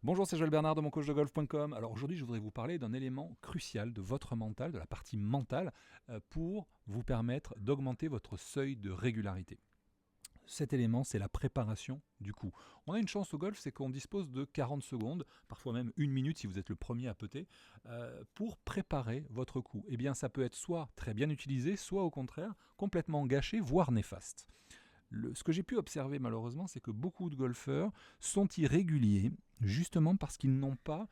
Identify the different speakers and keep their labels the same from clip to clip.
Speaker 1: Bonjour, c'est Joël Bernard de moncoachdegolf.com. Alors aujourd'hui, je voudrais vous parler d'un élément crucial de votre mental, de la partie mentale, pour vous permettre d'augmenter votre seuil de régularité. Cet élément, c'est la préparation du coup. On a une chance au golf, c'est qu'on dispose de 40 secondes, parfois même une minute si vous êtes le premier à putter, pour préparer votre coup. Eh bien, ça peut être soit très bien utilisé, soit au contraire complètement gâché, voire néfaste. Ce que j'ai pu observer malheureusement, c'est que beaucoup de golfeurs sont irréguliers, justement parce qu'ils n'ont pas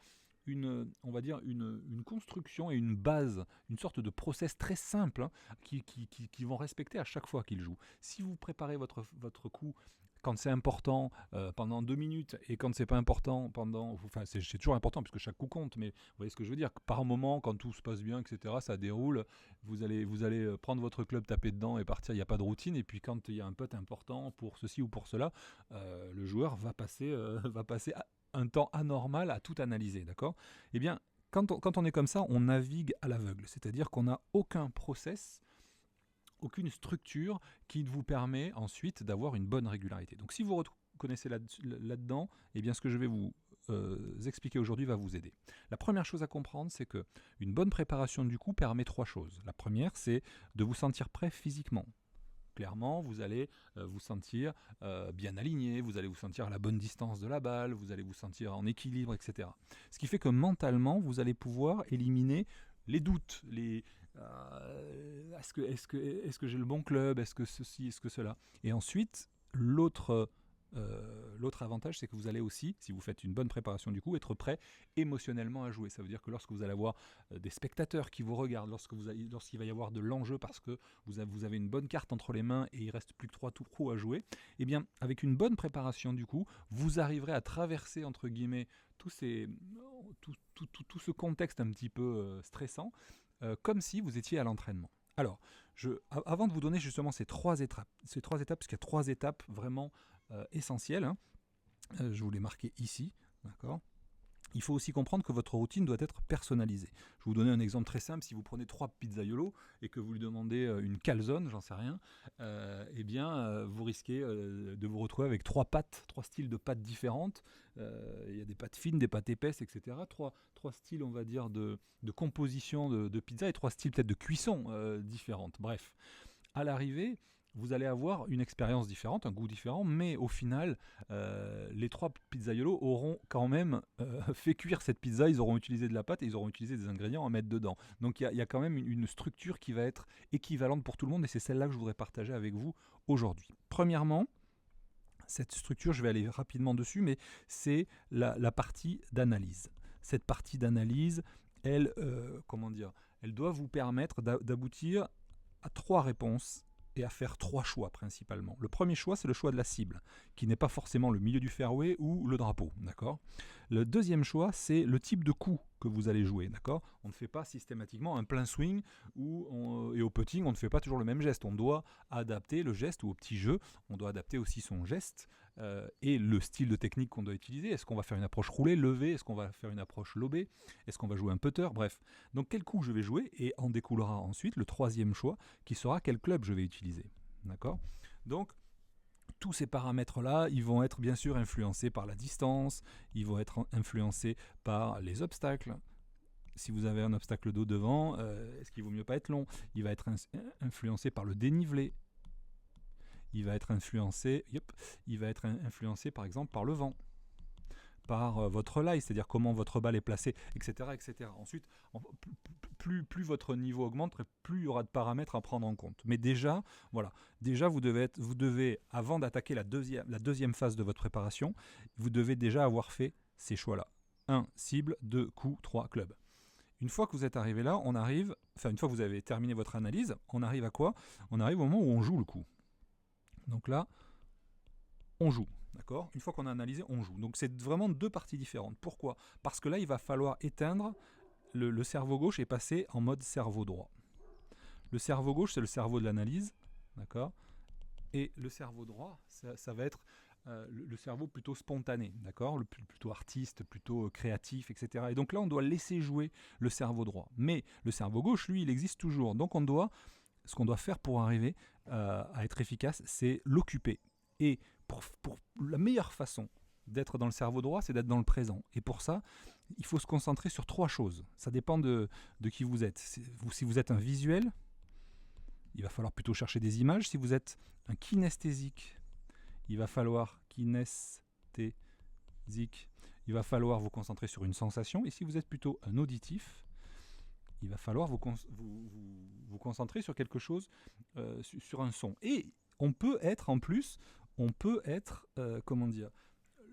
Speaker 1: on va dire une construction et une base, une sorte de process très simple qui vont respecter à chaque fois qu'ils jouent. Si vous préparez votre coup quand c'est important pendant 2 minutes et quand c'est pas important pendant, enfin c'est toujours important puisque chaque coup compte, mais vous voyez ce que je veux dire. Par moment, quand tout se passe bien, etc., ça déroule, vous allez prendre votre club, taper dedans et partir. Il n'y a pas de routine. Et puis quand il y a un putt important pour ceci ou pour cela, le joueur va passer un temps anormal à tout analyser, d'accord. Eh bien, quand on est comme ça, on navigue à l'aveugle, c'est-à-dire qu'on n'a aucun process, aucune structure qui vous permet ensuite d'avoir une bonne régularité. Donc si vous reconnaissez là-dedans, eh bien ce que je vais vous expliquer aujourd'hui va vous aider. La première chose à comprendre, c'est que une bonne préparation du coup permet trois choses. La première, c'est de vous sentir prêt physiquement. Clairement, vous allez vous sentir bien aligné, vous allez vous sentir à la bonne distance de la balle, vous allez vous sentir en équilibre, etc. Ce qui fait que mentalement, vous allez pouvoir éliminer les doutes, est-ce que j'ai le bon club, est-ce que ceci, est-ce que cela. Et ensuite, l'autre avantage, c'est que vous allez aussi, si vous faites une bonne préparation du coup, être prêt émotionnellement à jouer. Ça veut dire que lorsque vous allez avoir des spectateurs qui vous regardent, lorsqu'il va y avoir de l'enjeu parce que vous avez une bonne carte entre les mains et il reste plus que 3 tours pro à jouer, eh bien, avec une bonne préparation du coup, vous arriverez à traverser, entre guillemets, tout ce contexte un petit peu stressant, comme si vous étiez à l'entraînement. Alors, avant de vous donner justement ces trois étapes, parce qu'il y a trois étapes vraiment essentielles, hein, je vous l'ai marqué ici, d'accord. Il faut aussi comprendre que votre routine doit être personnalisée. Je vais vous donner un exemple très simple. Si vous prenez 3 pizzaiolo et que vous lui demandez une calzone, j'en sais rien, eh bien, vous risquez de vous retrouver avec 3 pâtes, 3 styles de pâtes différentes. Il y a des pâtes fines, des pâtes épaisses, etc. Trois styles, on va dire, de composition de pizza et 3 styles peut-être de cuisson différentes. Bref, à l'arrivée, vous allez avoir une expérience différente, un goût différent, mais au final, les 3 pizzaiolos auront quand même fait cuire cette pizza, ils auront utilisé de la pâte et ils auront utilisé des ingrédients à mettre dedans. Donc il y a quand même une structure qui va être équivalente pour tout le monde et c'est celle-là que je voudrais partager avec vous aujourd'hui. Premièrement, cette structure, je vais aller rapidement dessus, mais c'est la partie d'analyse. Cette partie d'analyse, elle doit vous permettre d'aboutir à 3 réponses et à faire 3 choix principalement. Le premier choix, c'est le choix de la cible, qui n'est pas forcément le milieu du fairway ou le drapeau, d'accord. Le deuxième choix, c'est le type de coup que vous allez jouer, d'accord. On ne fait pas systématiquement un plein swing et au putting, on ne fait pas toujours le même geste. On doit adapter le geste, ou au petit jeu, on doit adapter aussi son geste et le style de technique qu'on doit utiliser. Est-ce qu'on va faire une approche roulée, levée? Est-ce qu'on va faire une approche lobée? Est-ce qu'on va jouer un putter? Bref. Donc quel coup je vais jouer et en découlera ensuite le troisième choix qui sera quel club je vais utiliser. D'accord. Donc tous ces paramètres-là, ils vont être bien sûr influencés par la distance, ils vont être influencés par les obstacles. Si vous avez un obstacle d'eau devant, est-ce qu'il vaut mieux pas être long? Il va être influencé par le dénivelé. Il va être influencé par exemple par le vent, par votre lie, c'est-à-dire comment votre balle est placée, etc. etc. Ensuite, plus votre niveau augmente, plus il y aura de paramètres à prendre en compte. Mais déjà, voilà, vous devez avant d'attaquer la deuxième phase de votre préparation, vous devez déjà avoir fait ces choix-là. 1, cible, 2, coup, 3, club. Une fois que vous êtes arrivé là, une fois que vous avez terminé votre analyse, on arrive à quoi? On arrive au moment où on joue le coup. Donc là, on joue. D'accord. Une fois qu'on a analysé, on joue. Donc c'est vraiment 2 parties différentes. Pourquoi? Parce que là, il va falloir éteindre le cerveau gauche et passer en mode cerveau droit. Le cerveau gauche, c'est le cerveau de l'analyse. D'accord. Et le cerveau droit, ça va être le cerveau plutôt spontané, d'accord, plutôt artiste, plutôt créatif, etc. Et donc là, on doit laisser jouer le cerveau droit. Mais le cerveau gauche, lui, il existe toujours. Donc ce qu'on doit faire pour arriver à être efficace, c'est l'occuper. Et pour la meilleure façon d'être dans le cerveau droit, c'est d'être dans le présent. Et pour ça, il faut se concentrer sur 3 choses. Ça dépend de qui vous êtes. Si vous êtes un visuel, il va falloir plutôt chercher des images. Si vous êtes un kinesthésique, il va falloir il va falloir vous concentrer sur une sensation. Et si vous êtes plutôt un auditif, il va falloir vous concentrer sur quelque chose, sur un son. Et on peut être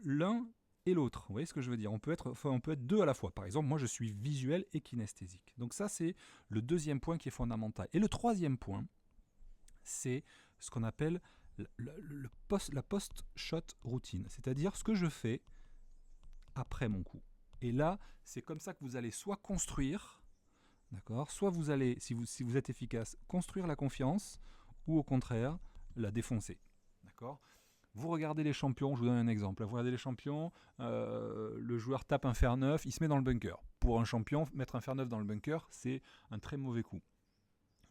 Speaker 1: l'un et l'autre. Vous voyez ce que je veux dire ? On peut être deux à la fois. Par exemple, moi je suis visuel et kinesthésique. Donc ça, c'est le deuxième point qui est fondamental. Et le troisième point, c'est ce qu'on appelle la post-shot routine. C'est-à-dire ce que je fais après mon coup. Et là, c'est comme ça que vous allez soit construire, d'accord, soit vous allez, si vous êtes efficace, construire la confiance, ou au contraire, la défoncer. D'accord ? Vous regardez les champions, je vous donne un exemple. Vous regardez les champions, le joueur tape un fer neuf, il se met dans le bunker. Pour un champion, mettre un fer neuf dans le bunker, c'est un très mauvais coup.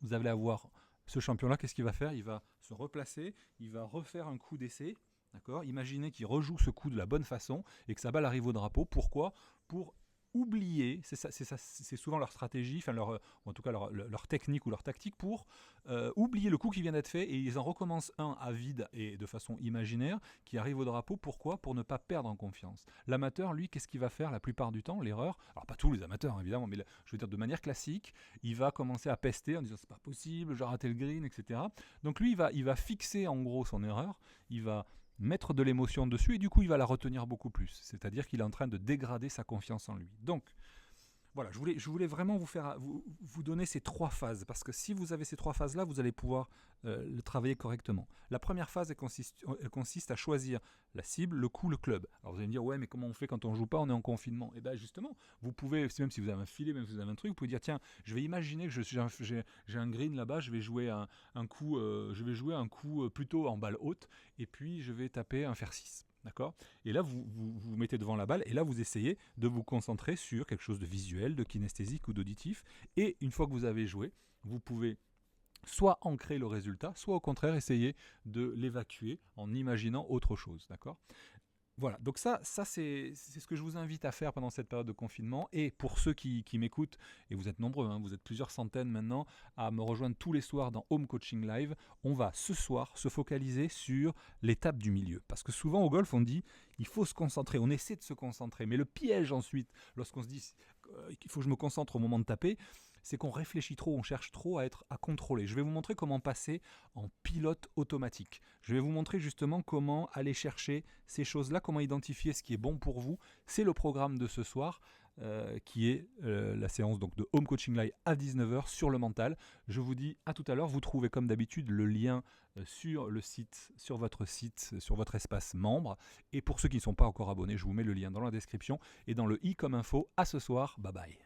Speaker 1: Vous allez avoir ce champion-là, qu'est-ce qu'il va faire ? Il va se replacer, il va refaire un coup d'essai. D'accord ? Imaginez qu'il rejoue ce coup de la bonne façon et que sa balle arrive au drapeau. Pourquoi ? Pour oublier, c'est souvent leur stratégie, en tout cas leur technique ou leur tactique pour oublier le coup qui vient d'être fait et ils en recommencent un à vide et de façon imaginaire qui arrive au drapeau. Pourquoi ? Pour ne pas perdre en confiance. L'amateur, lui, qu'est-ce qu'il va faire la plupart du temps ? L'erreur, alors pas tous les amateurs évidemment, mais je veux dire de manière classique, il va commencer à pester en disant c'est pas possible, j'ai raté le green, etc. Donc lui, il va fixer en gros son erreur, il va mettre de l'émotion dessus et du coup il va la retenir beaucoup plus. C'est-à-dire qu'il est en train de dégrader sa confiance en lui. Donc voilà, je voulais vraiment vous donner ces 3 phases parce que si vous avez ces 3 phases-là, vous allez pouvoir le travailler correctement. La première phase, elle consiste à choisir la cible, le coup, le club. Alors vous allez me dire, ouais, mais comment on fait quand on ne joue pas, on est en confinement ? Et bien justement, vous pouvez, même si vous avez un filet, même si vous avez un truc, vous pouvez dire, tiens, je vais imaginer que j'ai un green là-bas, je vais jouer un coup plutôt en balle haute, et puis je vais taper un fer 6. D'accord ? Et là, vous mettez devant la balle, et là, vous essayez de vous concentrer sur quelque chose de visuel, de kinesthésique ou d'auditif. Et une fois que vous avez joué, vous pouvez soit ancrer le résultat, soit au contraire essayer de l'évacuer en imaginant autre chose. D'accord ? Voilà, donc ça c'est ce que je vous invite à faire pendant cette période de confinement. Et pour ceux qui m'écoutent, et vous êtes nombreux, vous êtes plusieurs centaines maintenant, à me rejoindre tous les soirs dans Home Coaching Live, on va ce soir se focaliser sur l'étape du milieu. Parce que souvent au golf, on dit il faut se concentrer, on essaie de se concentrer. Mais le piège ensuite, lorsqu'on se dit qu'il faut que je me concentre au moment de taper, c'est qu'on réfléchit trop, on cherche trop à contrôler. Je vais vous montrer comment passer en pilote automatique. Je vais vous montrer justement comment aller chercher ces choses-là, comment identifier ce qui est bon pour vous. C'est le programme de ce soir qui est la séance donc, de Home Coaching Live à 19h sur le mental. Je vous dis à tout à l'heure. Vous trouvez comme d'habitude le lien sur le site, sur votre espace membre. Et pour ceux qui ne sont pas encore abonnés, je vous mets le lien dans la description et dans le i comme info. À ce soir. Bye bye.